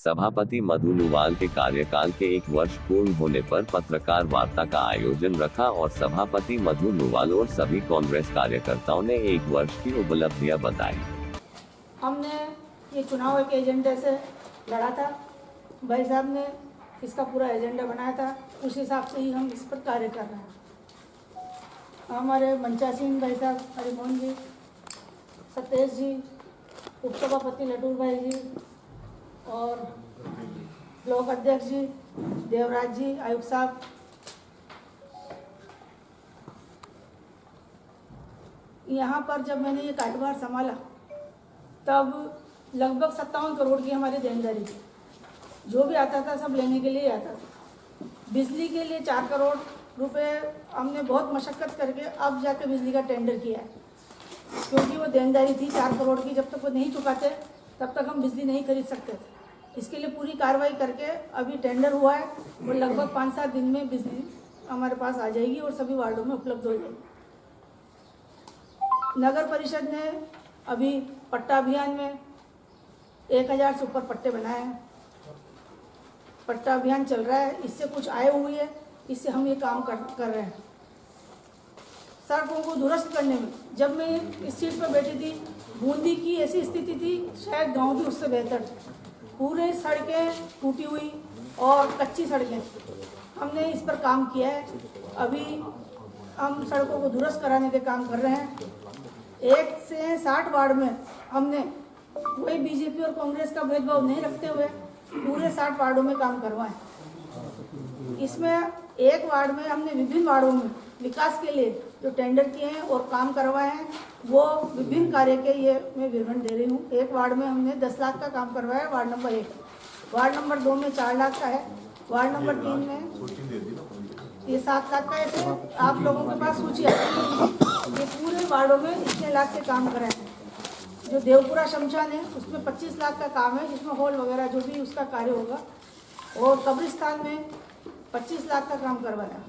सभापति मधु लुवाल के कार्यकाल के 1 वर्ष पूर्ण होने पर पत्रकार वार्ता का आयोजन रखा और सभापति मधु लुवाल और सभी कांग्रेस कार्यकर्ताओं ने 1 वर्ष की उपलब्धियां बताई। हमने ये चुनाव के एजेंडे से लड़ा था, भाई साहब ने इसका पूरा एजेंडा बनाया था, उस हिसाब से ही हम इस पर कार्य कर रहे हैं। हमारे मंचा सिंह भाई साहब, हरिमोहन जी, सतेश जी, उपसभापति लटूर भाई जी और ब्लॉक अध्यक्ष जी, देवराज जी, आयुक्त साहब, यहाँ पर जब मैंने ये कार्यभार संभाला तब लगभग 57 करोड़ की हमारी देनदारी थी। जो भी आता था सब लेने के लिए आता था। बिजली के लिए 4 करोड़ रुपए हमने बहुत मशक्कत करके अब जाके बिजली का टेंडर किया है, क्योंकि वो देनदारी थी 4 करोड़ की। जब तक वो नहीं चुकाते तब तक हम बिजली नहीं खरीद सकते थे। इसके लिए पूरी कार्रवाई करके अभी टेंडर हुआ है और लगभग 5-7 दिन में बिजली हमारे पास आ जाएगी और सभी वार्डों में उपलब्ध हो जाएगी। नगर परिषद ने अभी पट्टा अभियान में 1000 से ऊपर पट्टे बनाए हैं। पट्टा अभियान चल रहा है, इससे कुछ आय हुई है, इससे हम ये काम कर रहे हैं। सड़कों को दुरुस्त करने में जब मैं इस सीट पर बैठी थी, बूंदी की ऐसी स्थिति थी, शायद गांव भी उससे बेहतर थी। पूरे सड़कें टूटी हुई और कच्ची सड़कें, हमने इस पर काम किया है। अभी हम सड़कों को दुरुस्त कराने के काम कर रहे हैं। 1 से 60 वार्ड में हमने कोई बीजेपी और कांग्रेस का भेदभाव नहीं रखते हुए पूरे 60 वार्डों में काम करवाएं। इसमें एक वार्ड में हमने विभिन्न वार्डों में विकास के लिए जो टेंडर किए हैं और काम करवाए हैं, वो विभिन्न कार्य के ये मैं विवरण दे रही हूँ। एक वार्ड में हमने 10 लाख का काम करवाया है, वार्ड नंबर 1। वार्ड नंबर 2 में 4 लाख का है। वार्ड नंबर 3 में ये 7 लाख का। ऐसे आप लोगों के पास सूची आती है, ये पूरे वार्डों में इतने लाख के काम कराए हैं। जो देवपुरा शमशान है उसमें 25 लाख का काम है, जिसमें हॉल वगैरह जो भी उसका कार्य होगा। और कब्रिस्तान में 25 लाख का काम करवाया।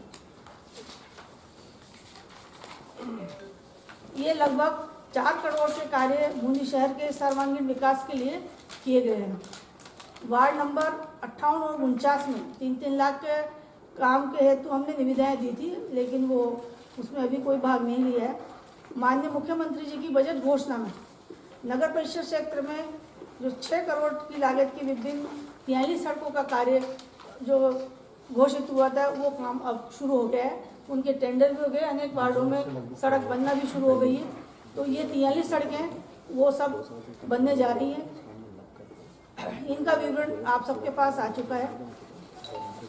ये लगभग 4 करोड़ के कार्य बूंदी शहर के सर्वांगीण विकास के लिए किए गए हैं। वार्ड नंबर 58 और 49 में 3-3 लाख के काम के हेतु हमने निविदाएं दी थी, लेकिन वो उसमें अभी कोई भाग नहीं लिया है। माननीय मुख्यमंत्री जी की बजट घोषणा में नगर परिषद क्षेत्र में जो 6 करोड़ की लागत की विभिन्न 43 सड़कों का कार्य जो घोषित हुआ था, वो काम अब शुरू हो गया है। उनके टेंडर भी हो गए, अनेक वार्डों में सड़क बनना भी शुरू हो गई है। तो ये 43 सड़कें वो सब बनने जा रही हैं। इनका विवरण आप सबके पास आ चुका है।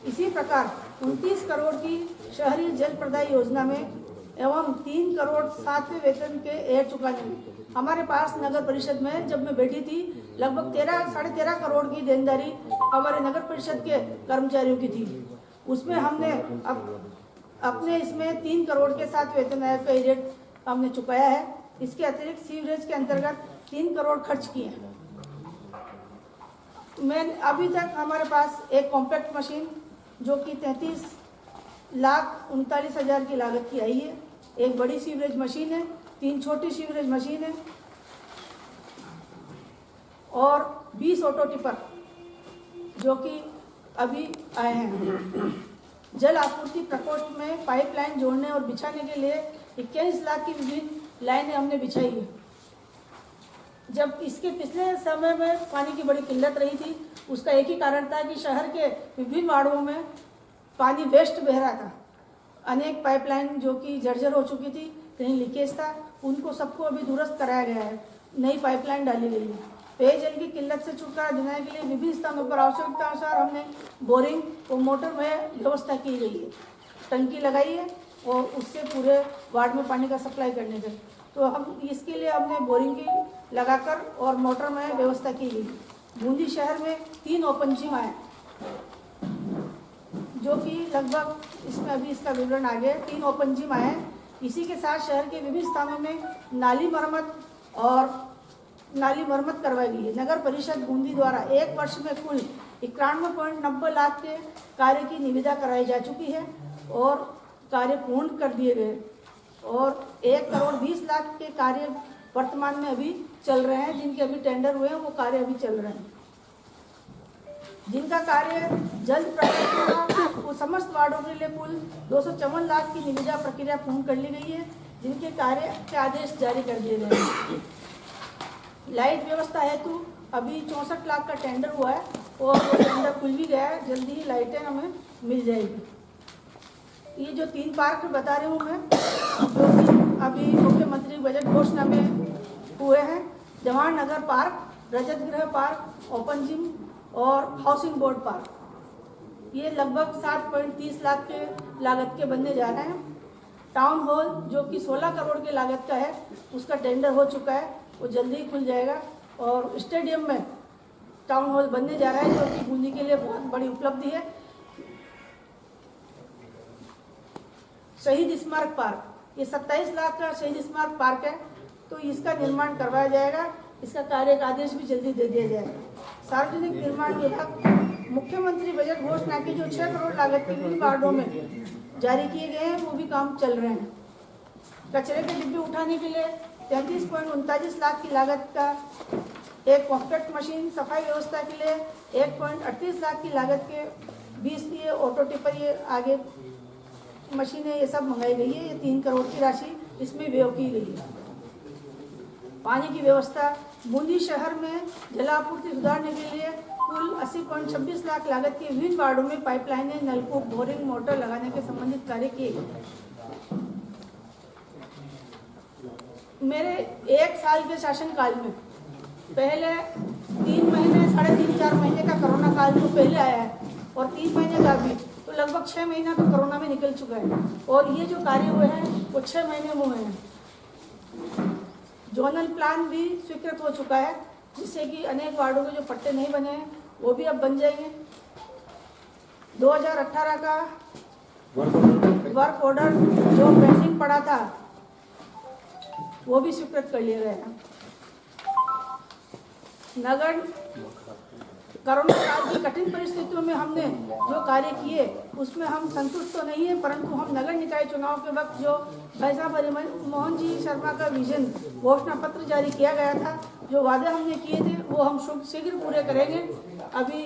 इसी प्रकार 29 करोड़ की शहरी जल प्रदाय योजना में एवं 3 करोड़ 7वें वेतन के एयर चुकाने में हमारे पास नगर परिषद में जब मैं बैठी थी लगभग 13-13.5 करोड़ की देनदारी हमारे नगर परिषद के कर्मचारियों की थी। उसमें हमने अपने इसमें 3 करोड़ के 7 वेतन आयोग का एजेंट हमने चुकाया है। इसके अतिरिक्त सीवरेज के अंतर्गत 3 करोड़ खर्च किए हैं। मैं अभी तक हमारे पास एक कॉम्पैक्ट मशीन जो कि 33,39,000 की लागत की आई है, एक बड़ी सीवरेज मशीन है, 3 छोटी सीवरेज मशीन है और 20 ऑटो टिपर जो कि अभी आए हैं। जल आपूर्ति प्रकोष्ठ में पाइपलाइन जोड़ने और बिछाने के लिए 21 लाख की विभिन्न लाइनें हमने बिछाई है। जब इसके पिछले समय में पानी की बड़ी किल्लत रही थी, उसका एक ही कारण था कि शहर के विभिन्न वार्डों में पानी वेस्ट बह रहा था। अनेक पाइपलाइन जो कि जर्जर हो चुकी थी, कहीं लीकेज था, उनको सबको अभी दुरुस्त कराया गया है, नई पाइपलाइन डाली गई है। पेयजल की किल्लत से छुटकारा दिलाने के लिए विभिन्न स्थानों पर आवश्यकता अनुसार हमने बोरिंग और मोटर में व्यवस्था की गई है। टंकी लगाई है और उससे पूरे वार्ड में पानी का सप्लाई करने के, तो हम इसके लिए हमने बोरिंग की लगाकर और मोटर में व्यवस्था की गई। बूंदी शहर में 3 ओपन जिम आए जो कि लगभग इसमें अभी इसका विवरण आ गया। 3 ओपन जिम आए। इसी के साथ शहर के विभिन्न स्थानों में नाली मरम्मत करवाई गई है। नगर परिषद बूंदी द्वारा 1 वर्ष में कुल 91.90 लाख के कार्य की निविदा कराई जा चुकी है और कार्य पूर्ण कर दिए गए और 1 करोड़ 20 लाख के कार्य वर्तमान में अभी चल रहे हैं, जिनके अभी टेंडर हुए हैं वो कार्य अभी चल रहे हैं। जिनका कार्य जल्द प्रकट होगा। वो समस्त वार्डों के लिए कुल 254 लाख की निविदा प्रक्रिया पूर्ण कर ली गई है, जिनके कार्य के आदेश जारी कर दिए गए हैं। लाइट व्यवस्था हेतु अभी 64 लाख का टेंडर हुआ है और वो टेंडर खुल भी गया है, जल्दी ही लाइटें हमें मिल जाएगी। ये जो 3 पार्क बता रही हूँ मैं, जो कि अभी मुख्यमंत्री बजट घोषणा में हुए हैं, जवाहर नगर पार्क, रजत गृह पार्क, ओपन जिम और हाउसिंग बोर्ड पार्क, ये लगभग 7.30 लाख के लागत के बनने जा रहे हैं। टाउन हॉल जो कि 16 करोड़ की लागत का है, उसका टेंडर हो चुका है, वो जल्दी ही खुल जाएगा। और स्टेडियम में टाउन हॉल बनने जा रहा है, जो कि बूंदी के लिए बहुत बड़ी उपलब्धि है। शहीद स्मारक पार्क, ये 27 लाख का शहीद स्मारक पार्क है, तो इसका निर्माण करवाया जाएगा। इसका कार्य का आदेश भी जल्दी दे दिया जाएगा। सार्वजनिक निर्माण विभाग मुख्यमंत्री बजट घोषणा के जो 6 करोड़ लागत के विभिन्न वार्डों में जारी किए गए हैं, वो भी काम चल रहे हैं। कचरे के डिब्बे उठाने के लिए 33.39 लाख की लागत का एक कॉम्पैक्ट मशीन, सफाई व्यवस्था के लिए 1.38 लाख की लागत के 20 ये ऑटो टिपर, ये आगे मशीनें, ये सब मंगाई गई है। ये 3 करोड़ की राशि इसमें व्यय की गई है। पानी की व्यवस्था, बूंदी शहर में जलापूर्ति सुधारने के लिए कुल 80.26 लाख लागत के विभिन्न वार्डों में पाइपलाइनें, नलकूप, बोरिंग, मोटर लगाने के संबंधित कार्य किए गए। मेरे 1 साल के शासनकाल में पहले 3 महीने, 3.5-4 महीने का कोरोना काल जो पहले आया है, और 3 महीने का भी, तो लगभग 6 महीना तो कोरोना में निकल चुका है। और ये जो कार्य हुए हैं वो 6 महीने में हुए हैं। जोनल प्लान भी स्वीकृत हो चुका है, जिससे कि अनेक वार्डों के जो पट्टे नहीं बने हैं वो भी अब बन जाएंगे। 2018 का वर्क ऑर्डर जो पेंडिंग पड़ा था, वो भी स्वीकृत कर लिए गए हैं। नगर कोरोना काल की कठिन परिस्थितियों में हमने जो कार्य किए, उसमें हम संतुष्ट तो नहीं है, परंतु हम नगर निकाय चुनाव के वक्त जो भाई साहब हरिमोहन जी शर्मा का विजन घोषणा पत्र जारी किया गया था, जो वादे हमने किए थे, वो हम शीघ्र पूरे करेंगे। अभी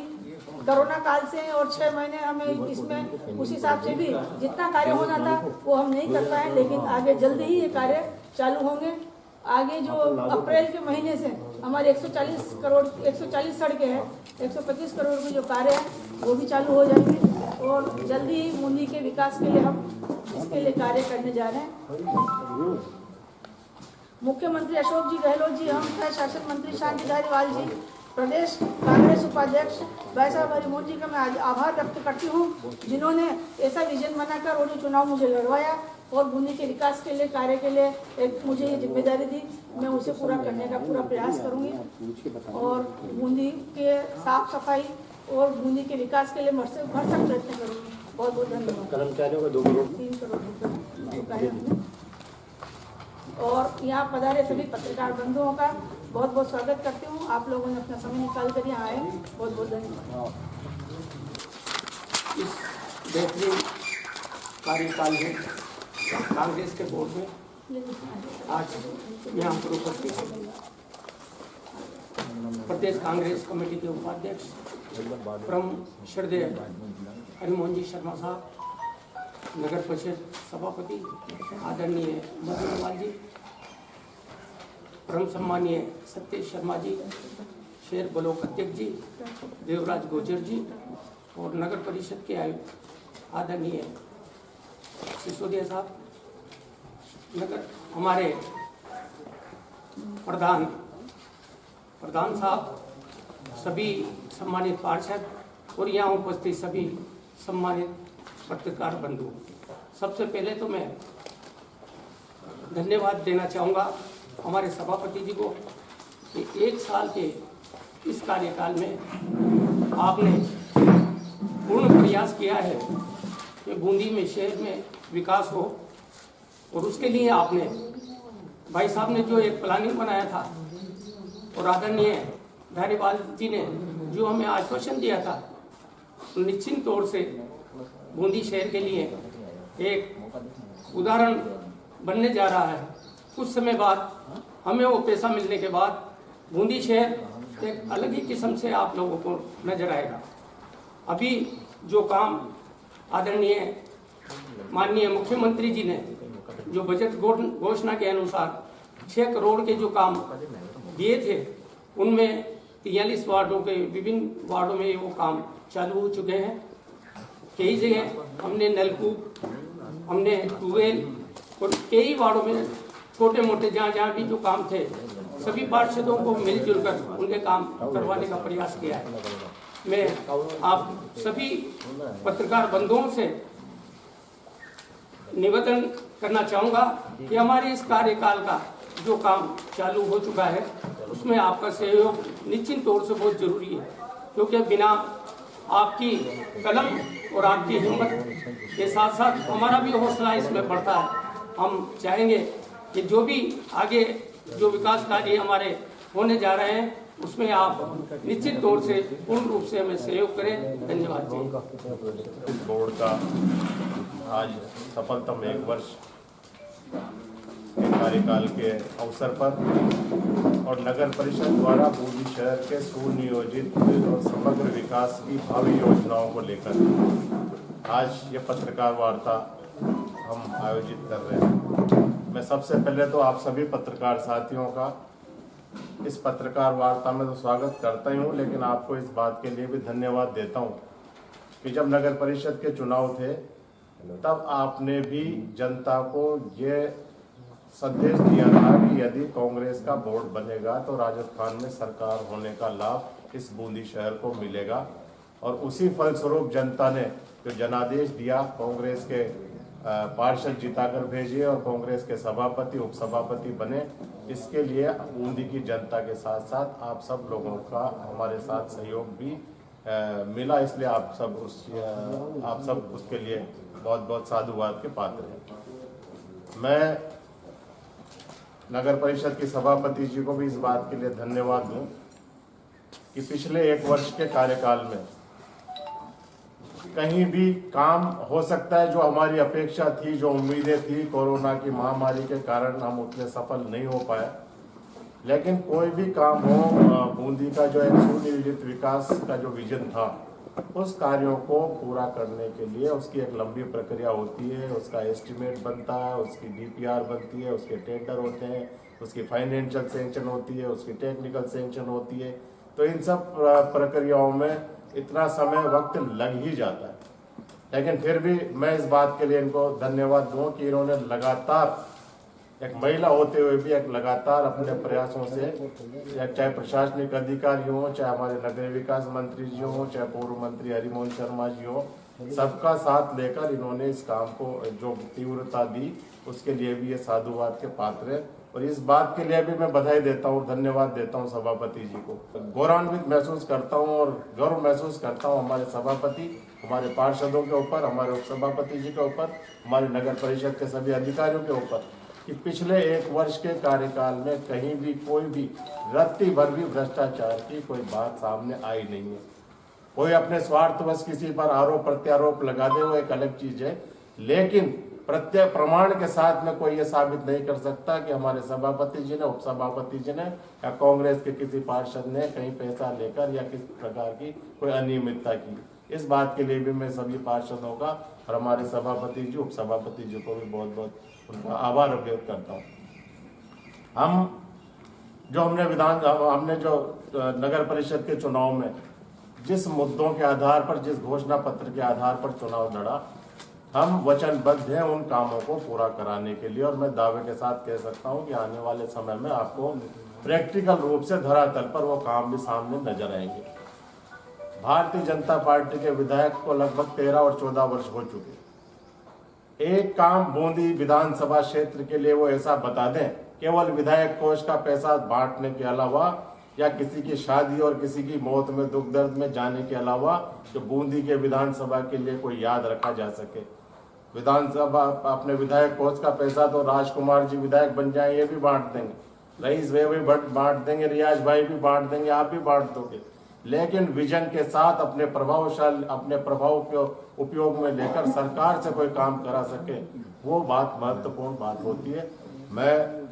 कोरोना काल से और 6 महीने हमें इसमें उस हिसाब से भी जितना कार्य होना था वो हम नहीं कर पाए, लेकिन आगे जल्दी ही ये कार्य चालू होंगे। आगे जो अप्रैल के महीने से हमारे 140 सड़कें हैं, 125 करोड़ के जो कार्य है वो भी चालू हो जाएंगे, और जल्दी ही बूंदी के विकास के लिए हम इसके लिए कार्य करने जा रहे हैं। मुख्यमंत्री अशोक जी गहलोत जी, हम शासन मंत्री शांति धारीवाल जी, प्रदेश कांग्रेस उपाध्यक्ष भाई साहब हरिमोहन जी का मैं आभार व्यक्त करती हूँ, जिन्होंने ऐसा विजन बनाकर उन्हें चुनाव मुझे लड़वाया और बूंदी के विकास के लिए, कार्य के लिए एक मुझे ये जिम्मेदारी दी। मैं उसे पूरा करने का पूरा प्रयास करूँगी और बूंदी के साफ सफाई और बूंदी के विकास के लिए भरसक प्रयत्न करूँगी। बहुत बहुत धन्यवाद। कर्मचारियों का 2 करोड़ 3 करोड़ रुपये और यहाँ पधारे सभी पत्रकार बंधुओं का बहुत बहुत स्वागत करती हूँ। आप लोगों ने अपना समय निकाल कर यहाँ आए, बहुत बहुत धन्यवाद। इस बेहतरीन कार्यकाल में कांग्रेस के बोर्ड में आज यहाँ पर उपस्थित हैं प्रदेश कांग्रेस कमेटी के उपाध्यक्ष परम श्रद्धेय हरिमोहन जी शर्मा साहब, नगर परिषद सभापति आदरणीय मधुरलाल जी, परम सम्मानीय सतीश शर्मा जी, शेर ब्लॉक अध्यक्ष जी देवराज गुर्जर जी, और नगर परिषद के आयुक्त आदरणीय सिसोदिया साहब, नगर हमारे प्रधान साहब, सभी सम्मानित पार्षद और यहाँ उपस्थित सभी सम्मानित पत्रकार बंधु, सबसे पहले तो मैं धन्यवाद देना चाहूँगा हमारे सभापति जी को कि 1 साल के इस कार्यकाल में आपने पूर्ण प्रयास किया है कि बूंदी में शहर में विकास हो, और उसके लिए आपने भाई साहब ने जो एक प्लानिंग बनाया था और आदरणीय धारीवाल जी ने जो हमें आश्वासन दिया था, निश्चित तौर से बूंदी शहर के लिए एक उदाहरण बनने जा रहा है। कुछ समय बाद हमें वो पैसा मिलने के बाद बूंदी शहर एक अलग ही किस्म से आप लोगों को नजर आएगा। अभी जो काम आदरणीय माननीय मुख्यमंत्री जी ने जो बजट घोषणा के अनुसार 6 करोड़ के जो काम दिए थे, उनमें 43 वार्डों के विभिन्न वार्डों में वो काम चालू हो चुके हैं। कई जगह हमने नलकूप, हमने ट्यूबवेल और कई वार्डों में छोटे मोटे जहाँ भी जो काम थे, सभी पार्षदों को मिलजुल कर उनके काम करवाने का प्रयास किया है। मैं आप सभी पत्रकार बंधुओं से निवेदन करना चाहूँगा कि हमारे इस कार्यकाल का जो काम चालू हो चुका है, उसमें आपका सहयोग निश्चित तौर से बहुत जरूरी है, क्योंकि बिना आपकी कलम और आपकी हिम्मत के साथ साथ हमारा भी हौसला इसमें बढ़ता है। हम चाहेंगे कि जो भी आगे जो विकास कार्य हमारे होने जा रहे हैं, उसमें आप निश्चित तौर से पूर्ण रूप से हमें सहयोग करें। धन्यवाद जी। इस बोर्ड का आज सफलतम 1 वर्ष के कार्यकाल के अवसर पर और नगर परिषद द्वारा बूंदी शहर के सुनियोजित और समग्र विकास की भावी योजनाओं को लेकर आज ये पत्रकार वार्ता हम आयोजित कर रहे हैं। मैं सबसे पहले तो आप सभी पत्रकार साथियों का इस पत्रकार वार्ता में तो स्वागत करता ही हूँ, लेकिन आपको इस बात के लिए भी धन्यवाद देता हूँ कि जब नगर परिषद के चुनाव थे तब आपने भी जनता को ये संदेश दिया था कि यदि कांग्रेस का बोर्ड बनेगा तो राजस्थान में सरकार होने का लाभ इस बूंदी शहर को मिलेगा। और उसी फलस्वरूप जनता ने जो जनादेश दिया, कांग्रेस के पार्षद जिताकर भेजे और कांग्रेस के सभापति उपसभापति बने। इसके लिए बूंदी की जनता के साथ साथ आप सब लोगों का हमारे साथ सहयोग भी मिला, इसलिए आप सब उसके लिए बहुत बहुत साधुवाद के पात्र हैं। मैं नगर परिषद के सभापति जी को भी इस बात के लिए धन्यवाद दूं कि पिछले 1 वर्ष के कार्यकाल में कहीं भी काम हो सकता है जो हमारी अपेक्षा थी, जो उम्मीदें थी, कोरोना की महामारी के कारण हम उतने सफल नहीं हो पाए, लेकिन कोई भी काम हो, बूंदी का जो एक सुनियोजित विकास का जो विजन था, उस कार्यों को पूरा करने के लिए उसकी एक लंबी प्रक्रिया होती है। उसका एस्टिमेट बनता है, उसकी डीपीआर बनती है, उसके टेंडर होते हैं, उसकी फाइनेंशियल सैंक्शन होती है, उसकी टेक्निकल सैंक्शन होती है। तो इन सब प्रक्रियाओं में इतना समय वक्त लग ही जाता है, लेकिन फिर भी मैं इस बात के लिए इनको धन्यवाद दूं कि इन्होंने लगातार, एक महिला होते हुए भी एक लगातार अपने प्रयासों से, चाहे प्रशासनिक अधिकारी हो, चाहे हमारे नगर विकास मंत्री जी हो, चाहे पूर्व मंत्री हरिमोहन शर्मा जी हो, सबका साथ लेकर इन्होंने इस काम को जो तीव्रता दी, उसके लिए भी ये साधुवाद के पात्र है। और इस बात के लिए भी मैं बधाई देता हूँ, धन्यवाद देता हूँ सभापति जी को। गौरवान्वित महसूस करता हूँ और गर्व महसूस करता हूँ हमारे सभापति, हमारे पार्षदों के ऊपर, हमारे उपसभापति जी के ऊपर, हमारे नगर परिषद के सभी अधिकारियों के ऊपर कि पिछले 1 वर्ष के कार्यकाल में कहीं भी कोई भी रत्ती भर भी भ्रष्टाचार की कोई बात सामने आई नहीं है। कोई अपने स्वार्थवश किसी पर आरोप प्रत्यारोप लगा दे, वो एक अलग चीज है, लेकिन प्रत्येक प्रमाण के साथ में कोई ये साबित नहीं कर सकता कि हमारे सभापति जी ने, उपसभापति जी ने या कांग्रेस के किसी पार्षद ने कहीं पैसा लेकर या किस प्रकार की कोई अनियमितता की। इस बात के लिए भी मैं सभी पार्षदों का और हमारे सभापति जी, उपसभापति जी को भी बहुत बहुत उनका आभार व्यक्त करता हूँ। हमने जो नगर परिषद के चुनाव में जिस मुद्दों के आधार पर, जिस घोषणा पत्र के आधार पर चुनाव लड़ा, हम वचनबद्ध हैं उन कामों को पूरा कराने के लिए। और मैं दावे के साथ कह सकता हूं कि आने वाले समय में आपको प्रैक्टिकल रूप से धरातल पर वो काम भी सामने नजर आएंगे। भारतीय जनता पार्टी के विधायक को लगभग 13 और 14 वर्ष हो चुके। एक काम बूंदी विधानसभा क्षेत्र के लिए वो ऐसा बता दें, केवल विधायक कोष का पैसा बांटने के अलावा या किसी की शादी और किसी की मौत में, दुख दर्द में जाने के अलावा, जो बूंदी के विधानसभा के लिए कोई याद रखा जा सके। विधानसभा अपने विधायक कोष का पैसा तो राजकुमार जी विधायक बन जाए ये भी बांट देंगे, रईस भाई भी बांट देंगे, रियाज भाई भी बांट देंगे, आप भी बांट दोगे, लेकिन विजन के साथ अपने प्रभाव के उपयोग में लेकर सरकार से कोई काम करा सके, वो बात महत्वपूर्ण बात होती है। मैं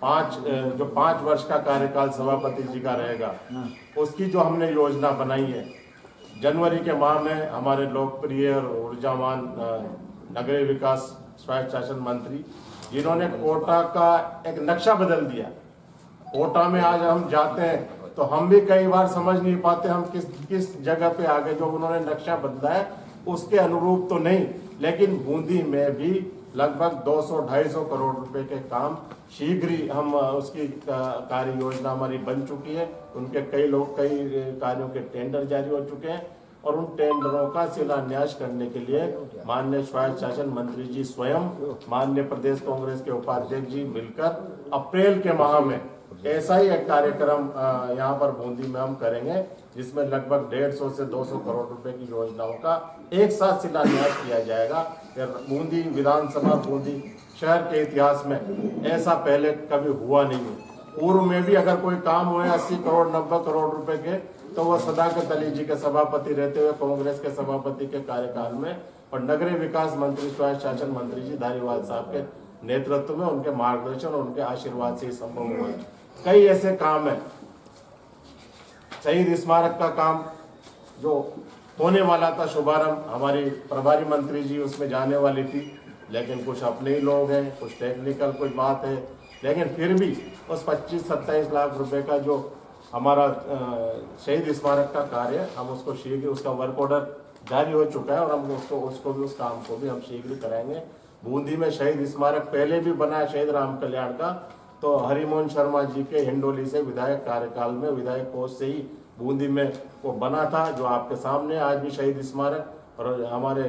5 वर्ष का कार्यकाल सभापति जी का रहेगा, उसकी जो हमने योजना बनाई है, जनवरी के माह में हमारे लोकप्रिय और ऊर्जावान नगरीय विकास स्वायत्त शासन मंत्री, जिन्होंने कोटा का एक नक्शा बदल दिया। कोटा में आज हम जाते हैं तो हम भी कई बार समझ नहीं पाते हम किस जगह पे आगे, जो उन्होंने नक्शा बदला है उसके अनुरूप तो नहीं, लेकिन बूंदी में भी लगभग 200-250 करोड़ रुपए के काम शीघ्र ही हम उसकी कार्य योजना हमारी बन चुकी है। उनके कई कार्यों के टेंडर जारी हो चुके हैं और उन टेंडरों का शिलान्यास करने के लिए माननीय स्वायत्त शासन मंत्री जी स्वयं, माननीय प्रदेश कांग्रेस के उपाध्यक्ष जी मिलकर अप्रैल के माह में ऐसा ही एक कार्यक्रम यहाँ पर बूंदी में हम करेंगे, जिसमें लगभग 150 से 200 करोड़ रुपए की योजनाओं का एक साथ शिलान्यास किया जाएगा। बूंदी विधानसभा, बूंदी शहर के इतिहास में ऐसा पहले कभी हुआ नहीं है। पूर्व में भी अगर कोई काम हुए 80 करोड़ 90 करोड़ रुपए के, तो वह सदाकत अली जी के सभापति रहते हुए कांग्रेस के सभापति के कार्यकाल में और नगरीय विकास मंत्री स्वायत्त शासन मंत्री जी धारीवाल साहब के नेतृत्व में, उनके मार्गदर्शन और उनके आशीर्वाद से संभव हुआ। कई ऐसे काम है, शहीद स्मारक का काम जो होने वाला था शुभारंभ, हमारी प्रभारी मंत्री जी उसमें जाने वाली थी, लेकिन कुछ अपने ही लोग हैं, कुछ टेक्निकल कोई बात है, लेकिन फिर भी उस 25-27 लाख रुपए का जो हमारा शहीद स्मारक का कार्य, हम उसको शीघ्र, उसका वर्क ऑर्डर जारी हो चुका है और हम उसको भी, उस काम को भी हम शीघ्र कराएंगे। बूंदी में शहीद स्मारक पहले भी बना है शहीद राम कल्याण का, तो हरिमोहन शर्मा जी के हिंडोली से विधायक कार्यकाल में विधायक कोष से ही बूंदी में वो बना था, जो आपके सामने आज भी शहीद स्मारक। और हमारे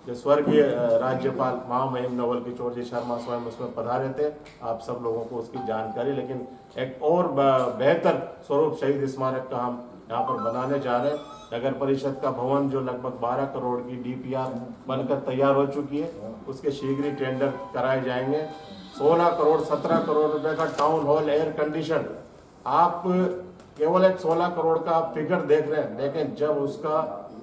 जो स्वर्गीय राज्यपाल महामहिम नवल किशोर जी शर्मा स्वयं उसमें पधारे थे, आप सब लोगों को उसकी जानकारी। लेकिन एक और बेहतर स्वरूप शहीद स्मारक का हम यहाँ पर बनाने जा रहे हैं। नगर परिषद का भवन जो लगभग 12 करोड़ की डीपीआर बनकर तैयार हो चुकी है, उसके शीघ्र ही टेंडर कराए जाएंगे। 16 करोड़ 17 करोड़ रुपए का टाउन हॉल एयर कंडीशन, आप केवल एक 16 करोड़ का आप फिगर देख रहे हैं, लेकिन जब उसका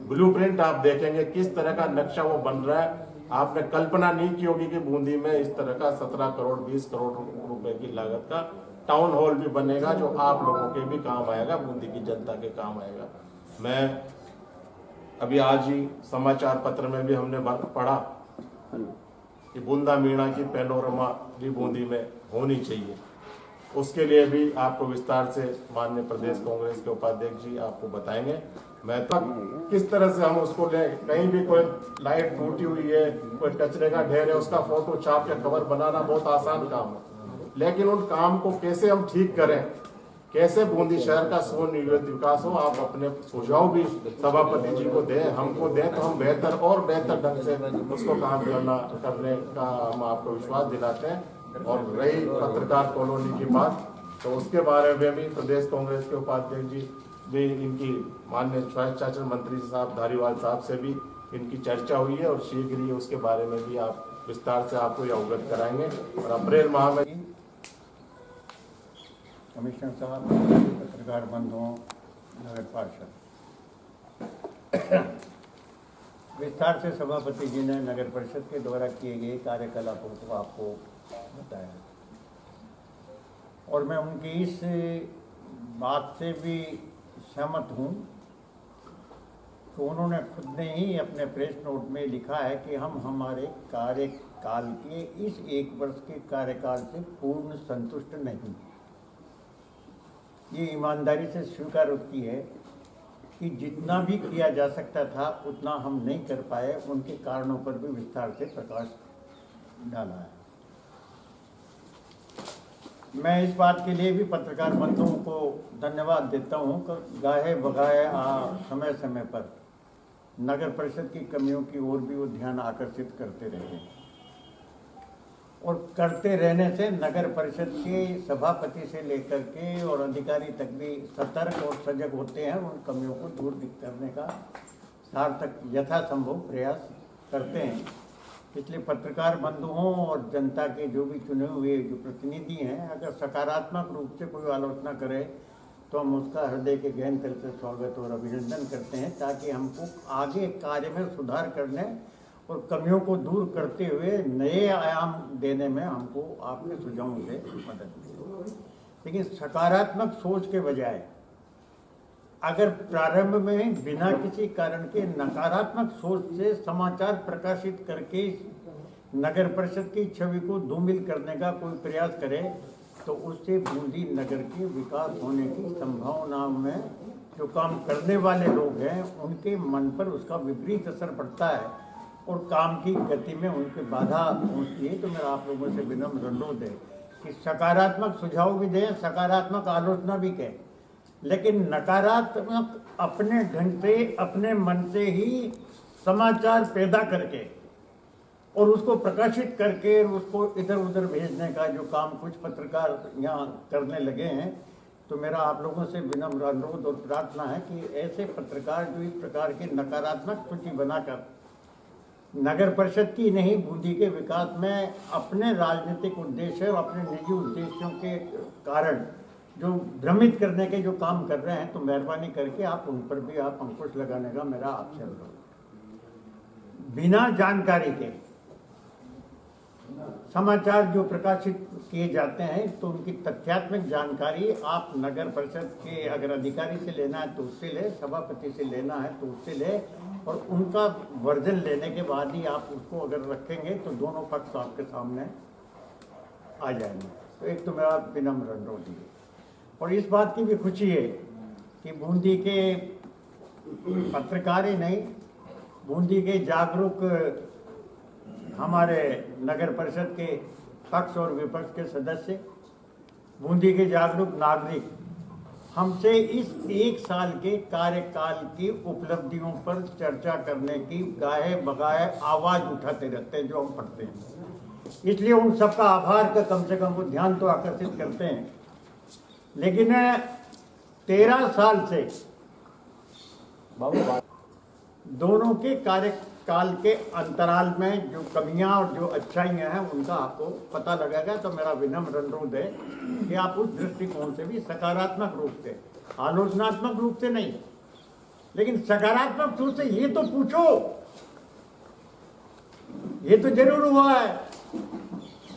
ब्लूप्रिंट आप देखेंगे किस तरह का नक्शा वो बन रहा है, आपने कल्पना नहीं की होगी कि बूंदी में इस तरह का 17 करोड़ 20 करोड़ रुपए की लागत का टाउन हॉल भी बनेगा, जो आप लोगों के भी काम आएगा, बूंदी की जनता के काम आएगा। मैं अभी आज ही समाचार पत्र में भी हमने पढ़ा कि बूंदा मीणा की पैनोरमा भी बूंदी में होनी चाहिए। उसके लिए भी आपको विस्तार से माननीय प्रदेश कांग्रेस के उपाध्यक्ष जी आपको बताएंगे। मैं तो किस तरह से हम उसको ले, कहीं भी कोई लाइट टूटी हुई है, कोई कचरे का ढेर है, उसका फोटो छाप के खबर बनाना बहुत आसान काम है, लेकिन उन काम को कैसे हम ठीक करें, कैसे बूंदी शहर का सुनियोजित विकास हो, आप अपने सुझाव भी सभापति जी को दें, हमको दें, तो हम बेहतर और बेहतर ढंग से उसको काम करने का हम आपको विश्वास दिलाते हैं। और रही पत्रकार कॉलोनी की बात, तो उसके बारे में भी प्रदेश कांग्रेस के उपाध्यक्ष जी भी, इनकी माननीय स्वायत्त शासन मंत्री साहब धारीवाल साहब से भी इनकी चर्चा हुई है और शीघ्र ही उसके बारे में भी आप विस्तार से आपको अवगत कराएंगे। और अप्रैल माह में कमिश्नर साहब, पत्रकार बंधुओं, नगर पार्षद, विस्तार से सभापति जी ने नगर परिषद के द्वारा किए गए कार्यकलापों को आपको बताया और मैं उनकी इस बात से भी सहमत हूँ तो उन्होंने खुद ने ही अपने प्रेस नोट में लिखा है कि हम हमारे कार्यकाल के इस 1 वर्ष के कार्यकाल से पूर्ण संतुष्ट नहीं। ये ईमानदारी से स्वीकार होती है कि जितना भी किया जा सकता था उतना हम नहीं कर पाए, उनके कारणों पर भी विस्तार से प्रकाश डाला है। मैं इस बात के लिए भी पत्रकार बंधुओं को धन्यवाद देता हूँ कि गाहे बगाहे समय समय पर नगर परिषद की कमियों की ओर भी वो ध्यान आकर्षित करते रहे और करते रहने से नगर परिषद के सभापति से लेकर के और अधिकारी तक भी सतर्क और सजग होते हैं, उन कमियों को दूर करने का सार्थक यथासंभव प्रयास करते हैं। इसलिए पत्रकार बंधुओं और जनता के जो भी चुने हुए जो प्रतिनिधि हैं, अगर सकारात्मक रूप से कोई आलोचना करे तो हम उसका हृदय के गहन तल से स्वागत और अभिनंदन करते हैं, ताकि हमको आगे कार्य में सुधार करने और कमियों को दूर करते हुए नए आयाम देने में हमको आपके सुझावों से मदद मिले। लेकिन सकारात्मक सोच के बजाय अगर प्रारंभ में बिना किसी कारण के नकारात्मक सोच से समाचार प्रकाशित करके नगर परिषद की छवि को धूमिल करने का कोई प्रयास करे तो उससे बूंदी नगर के विकास होने की संभावनाओं में जो काम करने वाले लोग हैं उनके मन पर उसका विपरीत असर पड़ता है और काम की गति में उनकी बाधा पहुंचती है। तो मेरा आप लोगों से विनम्र अनुरोध है कि सकारात्मक सुझाव भी दें, सकारात्मक आलोचना भी कहें, लेकिन नकारात्मक अपने ढंग से अपने मन से ही समाचार पैदा करके और उसको प्रकाशित करके उसको इधर उधर भेजने का जो काम कुछ पत्रकार यहाँ करने लगे हैं, तो मेरा आप लोगों से विनम्र अनुरोध और प्रार्थना है कि ऐसे पत्रकार जो इस प्रकार की नकारात्मक सूची बनाकर नगर परिषद की नहीं बूंदी के विकास में अपने राजनीतिक उद्देश्य और अपने निजी उद्देश्यों के कारण जो भ्रमित करने के जो काम कर रहे हैं, तो मेहरबानी करके आप उन पर भी आप अंकुश लगाने का मेरा आपसे अनुरोध। बिना जानकारी के समाचार जो प्रकाशित किए जाते हैं तो उनकी तथ्यात्मक जानकारी आप नगर परिषद के अगर अधिकारी से लेना है तो उससे ले, सभापति से लेना है तो उससे ले, और उनका वर्जन लेने के बाद ही आप उसको अगर रखेंगे तो दोनों पक्ष आपके सामने आ जाएंगे। तो एक तो मेरा विनम्र अनुरोध है और इस बात की भी खुशी है कि बूंदी के पत्रकार ही नहीं, बूंदी के जागरूक हमारे नगर परिषद के पक्ष और विपक्ष के सदस्य, बूंदी के जागरूक नागरिक हमसे इस एक साल के कार्यकाल की उपलब्धियों पर चर्चा करने की गाहे बगाहे आवाज उठाते रहते हैं जो हम पढ़ते हैं। इसलिए उन सबका आभार का कम से कम वो ध्यान तो आकर्षित करते हैं। लेकिन 13 साल से दोनों के कार्यकाल के अंतराल में जो कमियां और जो अच्छाइयां हैं उनका आपको पता लगेगा। तो मेरा विनम्र अनुरोध है कि आप उस दृष्टिकोण से भी सकारात्मक रूप से, आलोचनात्मक रूप से नहीं, लेकिन सकारात्मक रूप से ये तो पूछो, ये तो जरूर हुआ है।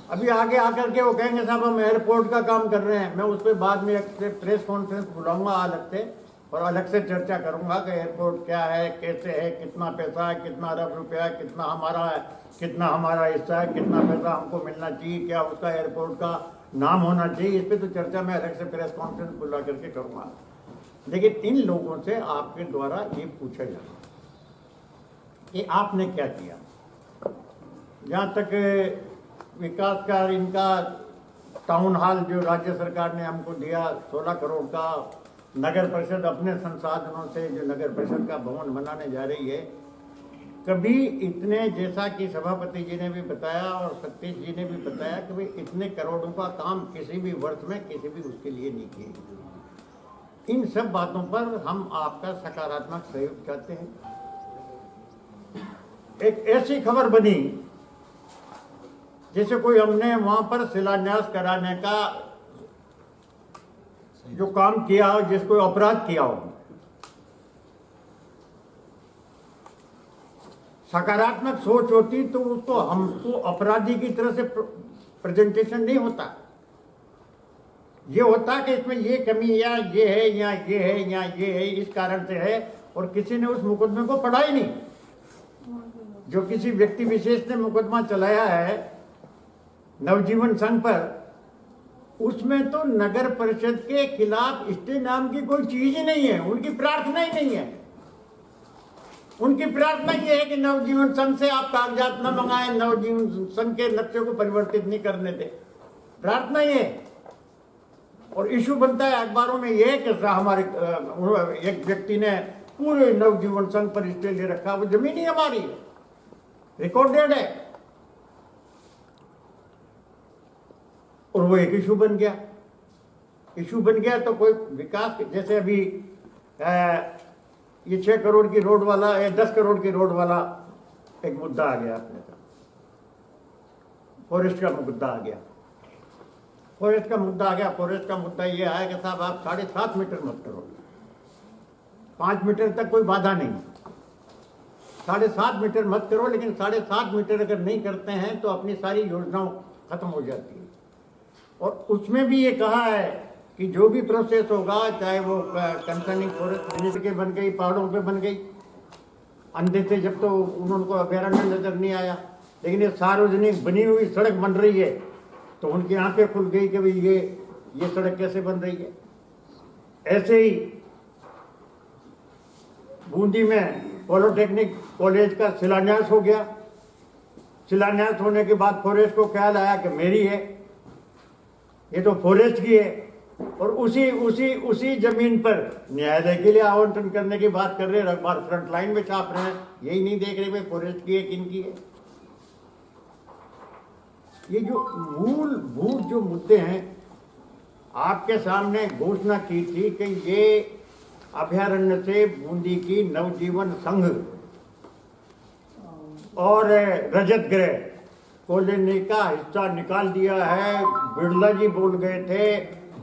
अभी आगे आकर के वो कहेंगे साहब हम एयरपोर्ट का काम कर रहे हैं, मैं उस पर बाद में एक प्रेस कॉन्फ्रेंस बुलाऊंगा अलग से और अलग से चर्चा करूंगा कि एयरपोर्ट क्या है, कैसे है, कितना पैसा है, कितना अरब रुपया है, कितना हमारा है, कितना हमारा हिस्सा है, कितना पैसा हमको मिलना चाहिए, क्या उसका एयरपोर्ट का नाम होना चाहिए। इस पर तो चर्चा मैं अलग से प्रेस कॉन्फ्रेंस बुला करके करूंगा। लेकिन इन लोगों से आपके द्वारा ये पूछा जाए कि आपने क्या किया। जहाँ तक विकास का इनका टाउन हॉल जो राज्य सरकार ने हमको दिया 16 करोड़ का, नगर परिषद अपने संसाधनों से जो नगर परिषद का भवन बनाने जा रही है, कभी इतने, जैसा कि सभापति जी ने भी बताया और सतीश जी ने भी बताया कि भाई इतने करोड़ों का काम किसी भी वर्ष में किसी भी उसके लिए नहीं किए। इन सब बातों पर हम आपका सकारात्मक सहयोग चाहते हैं। एक ऐसी खबर बनी जैसे कोई हमने वहां पर शिलान्यास कराने का जो काम किया हो, जिसको अपराध किया हो। सकारात्मक सोच होती तो उसको हमको अपराधी की तरह से प्रेजेंटेशन नहीं होता। ये होता कि इसमें ये कमी या ये है या ये है या ये है, इस कारण से है, और किसी ने उस मुकदमे को पढ़ा ही नहीं। जो किसी व्यक्ति विशेष ने मुकदमा चलाया है नवजीवन संघ पर, उसमें तो नगर परिषद के खिलाफ स्टे नाम की कोई चीज ही नहीं है, उनकी प्रार्थना ही नहीं है। उनकी प्रार्थना ये है कि नवजीवन संघ से आप कागजात न मंगाएं, नवजीवन संघ के नक्शे को परिवर्तित नहीं करने दे, प्रार्थना ये। और इशू बनता है अखबारों में ये कि हमारे एक व्यक्ति ने पूरे नवजीवन संघ पर स्टे ले रखा, वो जमीन ही हमारी है, रिकॉर्डेड है, और वो एक इशू बन गया। इशू बन गया तो कोई विकास, जैसे अभी ये 6 करोड़ की रोड वाला या 10 करोड़ की रोड वाला एक मुद्दा आ गया अपने का, फॉरेस्ट का मुद्दा आ गया। फॉरेस्ट का मुद्दा आ गया। फॉरेस्ट का मुद्दा ये आया कि साहब आप 7.5 मीटर मत करो, 5 मीटर तक कोई बाधा नहीं, 7.5 मीटर मत करो। लेकिन 7.5 मीटर अगर नहीं करते हैं तो अपनी सारी योजनाओं खत्म हो जाती है। और उसमें भी ये कहा है कि जो भी प्रोसेस होगा, चाहे वो कंसर्निंग फॉरेस्ट मिनिस्ट्री के बन गई, पहाड़ों पे बन गई, अंधे थे जब तो उनको अभ्यारण्य नजर नहीं आया, लेकिन ये सार्वजनिक बनी हुई सड़क बन रही है तो उनकी आंखें खुल गई कि भाई ये सड़क कैसे बन रही है। ऐसे ही बूंदी में पॉलिटेक्निक कॉलेज का शिलान्यास हो गया। शिलान्यास होने के बाद फॉरेस्ट को ख्याल आया कि मेरी है, ये तो फॉरेस्ट की है, और उसी जमीन पर न्यायालय के लिए आवंटन करने की बात कर रहे हैं। अखबार फ्रंट लाइन में छाप रहे हैं, यही नहीं देख रहे भाई फॉरेस्ट की है किन की है। ये जो मूलभूत जो मुद्दे हैं, आपके सामने घोषणा की थी कि ये अभयारण्य से बूंदी की नवजीवन संघ और रजत गृह को लेने का हिस्सा निकाल दिया है। बिरला जी बोल गए थे,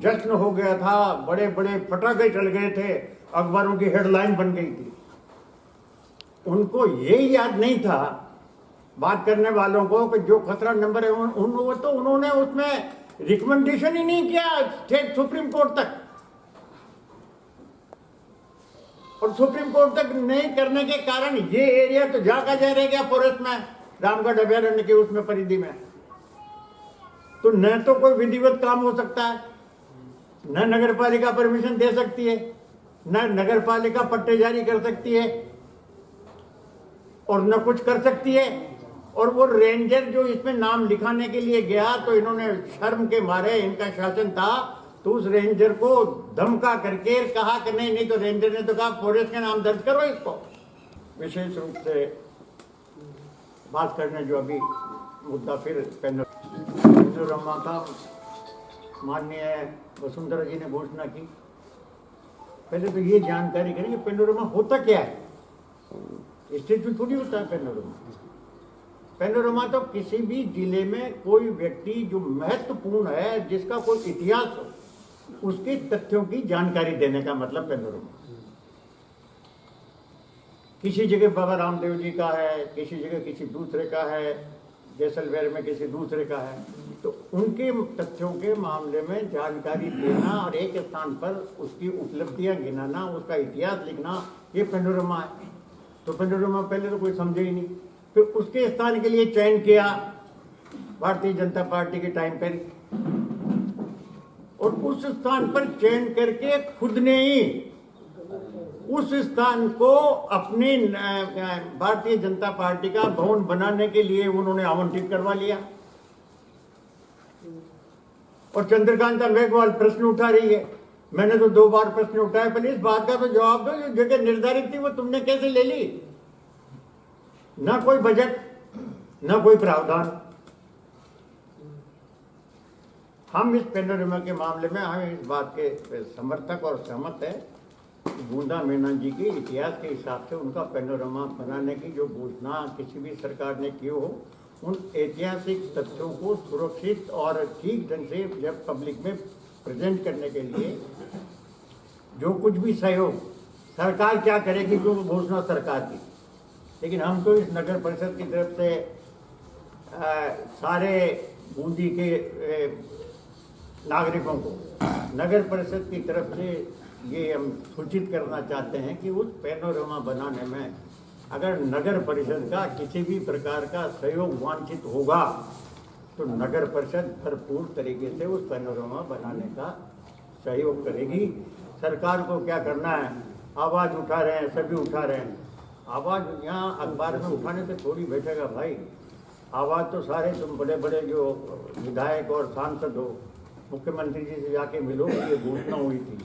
जश्न हो गया था, बड़े बड़े पटाखे चल गए थे, अखबारों की हेडलाइन बन गई थी। उनको ये याद नहीं था बात करने वालों को कि जो खतरा नंबर है उन्होंने उसमें रिकमेंडेशन ही नहीं किया स्टेट सुप्रीम कोर्ट तक, और सुप्रीम कोर्ट तक नहीं करने के कारण ये एरिया तो जा रह गया फॉरेस्ट में, रामगढ़ अभयारण्य के उसमें परिधि में। तो न तो कोई विधिवत काम हो सकता है, न नगर पालिका परमिशन दे सकती है, न नगर पालिका पट्टे जारी कर सकती है, और न कुछ कर सकती है। और वो रेंजर जो इसमें नाम लिखाने के लिए गया तो इन्होंने शर्म के मारे, इनका शासन था तो उस रेंजर को धमका करके कहा कि नहीं तो रेंजर ने तो कहा फॉरेस्ट के नाम दर्ज करो इसको। विशेष रूप से बात करने जो अभी मुद्दा फिर पेनोरमा का माननीय वसुंधरा जी ने घोषणा की। पहले तो ये जानकारी करें कि पेनोरमा होता क्या है। स्टेचू थोड़ी होता है पेनोरमा। पेनोरमा तो किसी भी जिले में कोई व्यक्ति जो महत्वपूर्ण है, जिसका कोई इतिहास हो, उसके तथ्यों की जानकारी देने का मतलब पेनोरमा। किसी जगह बाबा रामदेव जी का है, किसी जगह किसी दूसरे का है, जैसलमेर में किसी दूसरे का है, तो उनके तथ्यों के मामले में जानकारी देना और एक स्थान पर उसकी उपलब्धियां गिनाना, उसका इतिहास लिखना, ये पेनोरमा है। तो पेनोरमा पहले तो कोई समझे ही नहीं। फिर उसके स्थान के लिए चयन किया भारतीय जनता पार्टी के टाइम पर, और उस स्थान पर चयन करके खुद ने ही उस स्थान को अपनी भारतीय जनता पार्टी का भवन बनाने के लिए उन्होंने आवंटित करवा लिया। और चंद्रकांता मेघवाल प्रश्न उठा रही है, मैंने तो 2 बार प्रश्न उठाया, पहले इस बात का तो जवाब दो, जो जगह निर्धारित थी वो तुमने कैसे ले ली? ना कोई बजट, ना कोई प्रावधान। हम इस पेनोरमा के मामले में हम इस बात के समर्थक और सहमत है कि बूंदा मीना जी के इतिहास के हिसाब से उनका पेनोरमा बनाने की जो घोषणा किसी भी सरकार ने की हो, उन ऐतिहासिक तथ्यों को सुरक्षित और ठीक ढंग से जब पब्लिक में प्रेजेंट करने के लिए जो कुछ भी सहयोग सरकार क्या करेगी, जो घोषणा सरकार की। लेकिन हम तो इस नगर परिषद की तरफ से सारे बूंदी के नागरिकों को नगर परिषद की तरफ से ये हम सूचित करना चाहते हैं कि उस पेनोरमा बनाने में अगर नगर परिषद का किसी भी प्रकार का सहयोग वांछित होगा तो नगर परिषद भरपूर तरीके से उस पेनोरमा बनाने का सहयोग करेगी। सरकार को क्या करना है, आवाज़ उठा रहे हैं, सभी उठा रहे हैं। आवाज़ यहाँ अखबार में उठाने से थोड़ी बैठेगा भाई। आवाज़ तो सारे तुम बड़े बड़े जो विधायक और सांसद हो, मुख्यमंत्री जी से जाके मिलो, ये घोषणा हुई थी।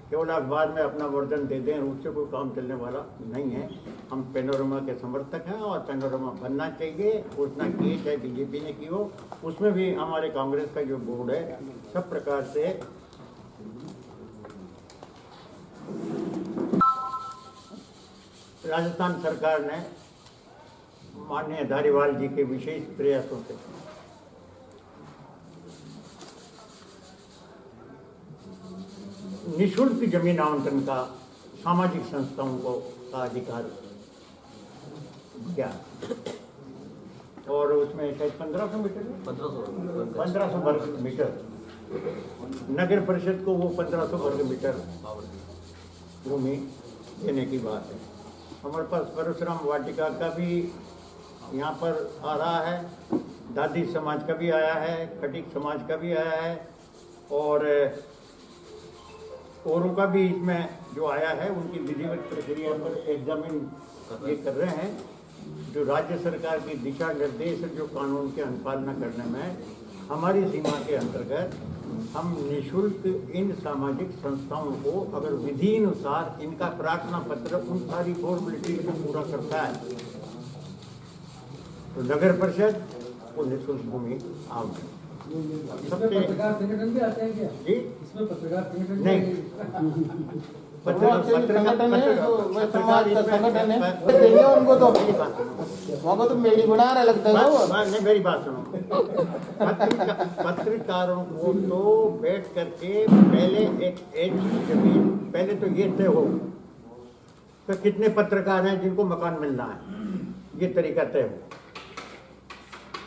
केवल अखबार में अपना वर्जन दे दें, उससे कोई काम चलने वाला नहीं है। हम पेनोरमा के समर्थक हैं और पेनोरमा बनना चाहिए। घोषणा की चाहे बीजेपी ने की हो, उसमें भी हमारे कांग्रेस का जो बोर्ड है सब प्रकार से राजस्थान सरकार ने माननीय धारीवाल जी के विशेष प्रयासों से निःशुल्क जमीन आवंटन का सामाजिक संस्थाओं को का अधिकार दिया, और उसमें शायद 1500 मीटर 1500 वर्ग मीटर नगर परिषद को वो 1500 वर्ग मीटर भूमि देने की बात है। हमारे पास परशुराम वाटिका का भी यहाँ पर आ रहा है, दादी समाज का भी आया है, खटीक समाज का भी आया है, और औरों का भी इसमें जो आया है उनकी विधिवत प्रक्रिया पर एग्जामिन ये कर रहे हैं। जो राज्य सरकार की दिशा निर्देश जो कानून के अनुपालना करने में हमारी सीमा के अंतर्गत हम निःशुल्क इन सामाजिक संस्थाओं को अगर विधि अनुसार इनका प्रार्थना पत्र उन सारी फॉर्मेलिटी को पूरा करता है तो नगर परिषद को निःशुल्क भूमि आम है। पत्रकार संगठन भी आते हैं क्या? जी इसमें पत्रकार संगठन नहीं, संगठन है जो वह समाज का संगठन है देंगे उनको, तो वहाँ को तो मेरी बना रहा लगता है वो। नहीं, मेरी बात सुनो। पत्रकारों को तो बैठ करके पहले एक जमीन पहले तो ये तय हो तो कितने पत्रकार हैं जिनको मकान मिलना है, ये तरीका तय हो,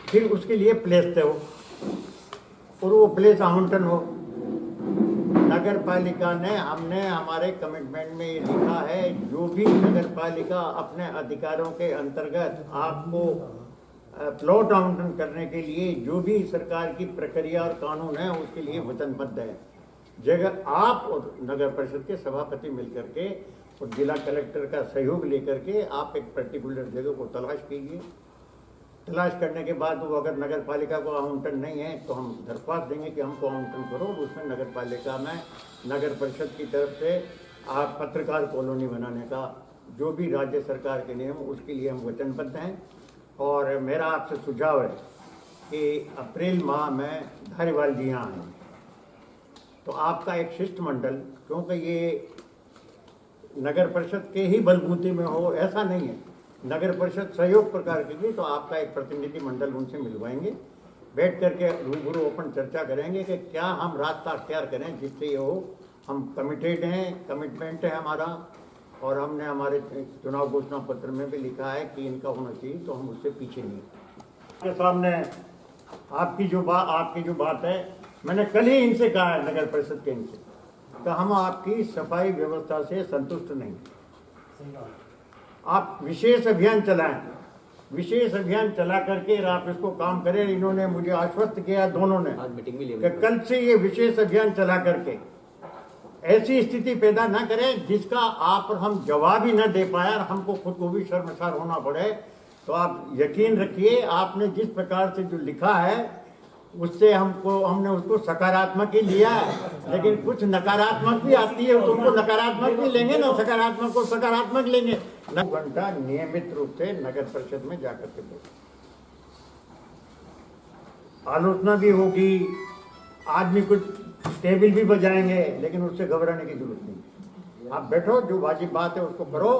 फिर उसके लिए प्लेस तय हो और वो प्लेस आवंटन हो। नगर पालिका ने हमने हमारे कमिटमेंट में ये लिखा है जो भी नगर पालिका अपने अधिकारों के अंतर्गत आपको प्लॉट आवंटन करने के लिए जो भी सरकार की प्रक्रिया और कानून है उसके लिए वचनबद्ध है। जगह आप और नगर परिषद के सभापति मिलकर के और जिला कलेक्टर का सहयोग लेकर के आप एक पर्टिकुलर जगह को तलाश कीजिए। तलाश करने के बाद वो अगर नगर पालिका को आवंटन नहीं है तो हम दरख्वास्त देंगे कि हमको आवंटन करो, और उसमें नगर पालिका में नगर परिषद की तरफ से आप पत्रकार कॉलोनी बनाने का जो भी राज्य सरकार के नियम उसके लिए हम वचनबद्ध हैं। और मेरा आपसे सुझाव है कि अप्रैल माह में धारीवाल जी यहाँ आए तो आपका एक शिष्टमंडल, क्योंकि ये नगर परिषद के ही बलबूते में हो ऐसा नहीं है, नगर परिषद सहयोग प्रकार की, तो आपका एक प्रतिनिधि मंडल उनसे मिलवाएंगे, बैठ करके रूबरू ओपन चर्चा करेंगे कि क्या हम रास्ता अख्तियार करें जिससे ये हो। हम कमिटेड हैं, कमिटमेंट है हमारा, और हमने हमारे चुनाव घोषणा पत्र में भी लिखा है कि इनका होना चाहिए, तो हम उससे पीछे नहीं। आपके सामने आपकी जो बात है, मैंने कल ही इनसे कहा है, नगर परिषद के इनसे, तो हम आपकी सफाई व्यवस्था से संतुष्ट नहीं। आप विशेष अभियान चलाएं, विशेष अभियान चला करके आप इसको काम करें। इन्होंने मुझे आश्वस्त किया दोनों ने कि कल से ये विशेष अभियान चला करके ऐसी स्थिति पैदा न करें जिसका आप और हम जवाब ही न दे पाए और हमको खुद को भी शर्मसार होना पड़े। तो आप यकीन रखिए, आपने जिस प्रकार से जो लिखा है उससे हमने उसको सकारात्मक ही लिया है, लेकिन कुछ नकारात्मक भी आती है, तुमको नकारात्मक भी लेंगे ना, सकारात्मक को सकारात्मक लेंगे। 9 घंटा नियमित रूप से नगर परिषद में जाकर के आलोचना भी होगी, आदमी कुछ टेबल भी बजाएंगे, लेकिन उससे घबराने की जरूरत नहीं। आप बैठो, जो वाजिब बात है उसको करो,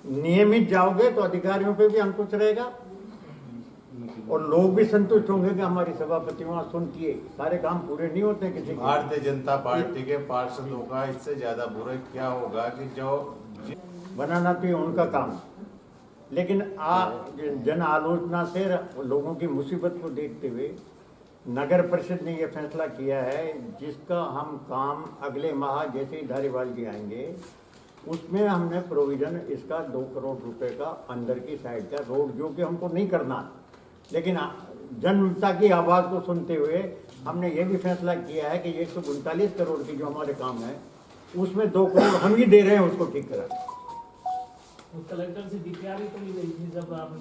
नियमित जाओगे तो अधिकारियों पे भी अंकुश रहेगा और लोग भी संतुष्ट होंगे कि हमारी सभापति वहाँ सुनती है। सारे काम पूरे नहीं होते किसी। भारतीय जनता पार्टी के पार्षदों का इससे ज्यादा बुरा क्या होगा कि जो बनाना तो ये उनका काम, लेकिन जन आलोचना से लोगों की मुसीबत को देखते हुए नगर परिषद ने यह फैसला किया है जिसका हम काम अगले माह जैसे ही धारीवाल जी आएंगे उसमें हमने प्रोविजन इसका 2 करोड़ रुपए का अंदर की साइड का रोड, जो कि हमको नहीं करना, लेकिन जनता की आवाज़ को सुनते हुए हमने ये भी फैसला किया है कि 139 करोड़ की जो हमारे काम है उसमें 2 करोड़ हम ही दे रहे हैं उसको ठीक करा। कलेक्टर से डीपीआर तो नहीं गई थी जब आप